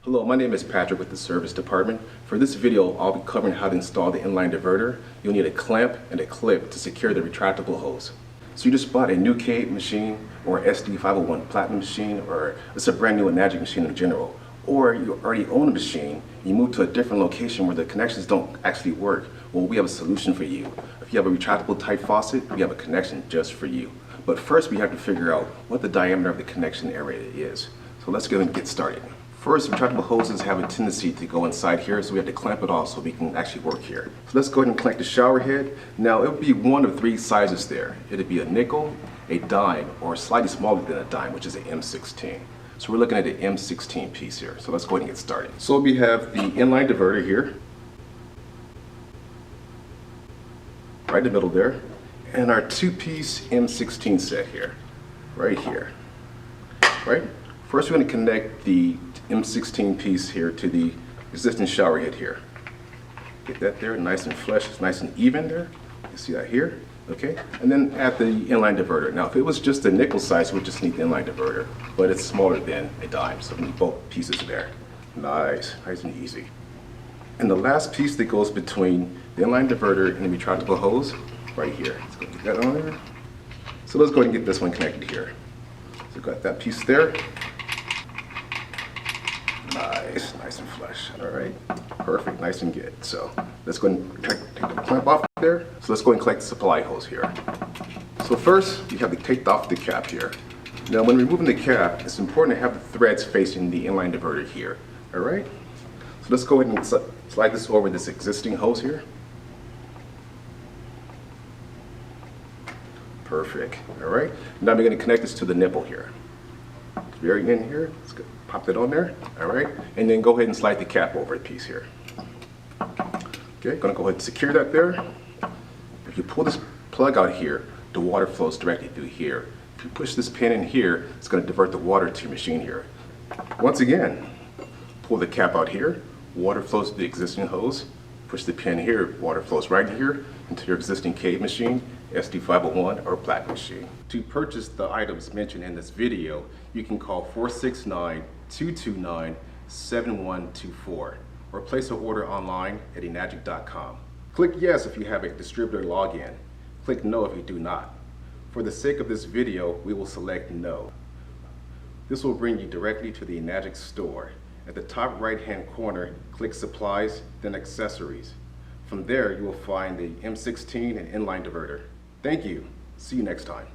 Hello, my name is Patrick with the Service Department. For this video, I'll be covering how to install the inline diverter. You'll need a clamp and a clip to secure the retractable hose. So you just bought a new K8 machine or SD501 Platinum machine, or it's a brand new Enagic machine in general. Or you already own a machine, you move to a different location where the connections don't actually work. Well, we have a solution for you. If you have a retractable type faucet, we have a connection just for you. But first we have to figure out what the diameter of the connection area is. So let's go and get started. First, retractable hoses have a tendency to go inside here, so we have to clamp it off so we can actually work here. So let's go ahead and clamp the shower head. Now, it would be one of three sizes there. It'd be a nickel, a dime, or slightly smaller than a dime, which is an M16. So we're looking at an M16 piece here. So let's go ahead and get started. So we have the inline diverter here, right in the middle there, and our two-piece M16 set here, right here, right? First, we're going to connect the M16 piece here to the existing shower head here. Get that there, nice and flush, it's nice and even there. You see that here, okay? And then add the inline diverter. Now, if it was just a nickel size, we'd just need the inline diverter, but it's smaller than a dime, so we need both pieces there. Nice, nice and easy. And the last piece that goes between the inline diverter and the retractable hose, right here. Let's go get that on there. So let's go ahead and get this one connected here. So we've got that piece there. Nice, nice and flush. All right, perfect, nice and good. So let's go ahead and take the clamp off there. So let's go ahead and collect the supply hose here. So first, you have to take off the cap here. Now, when removing the cap, it's important to have the threads facing the inline diverter here. All right. So let's go ahead and slide this over this existing hose here. Perfect. All right. Now we're going to connect this to the nipple here. Very in here. Let's go. Pop that on there, all right? And then go ahead and slide the cap over a piece here. Okay, gonna go ahead and secure that there. If you pull this plug out here, the water flows directly through here. If you push this pin in here, it's gonna divert the water to your machine here. Once again, pull the cap out here, water flows to the existing hose. Push the pin here, water flows right here into your existing K8 machine, SD501 or Platinum machine. To purchase the items mentioned in this video, you can call 469-229-7124 or place an order online at enagic.com. Click yes if you have a distributor login. Click no if you do not. For the sake of this video, we will select no. This will bring you directly to the Enagic store. At the top right-hand corner, click Supplies, then Accessories. From there, you will find the M16 and inline diverter. Thank you. See you next time.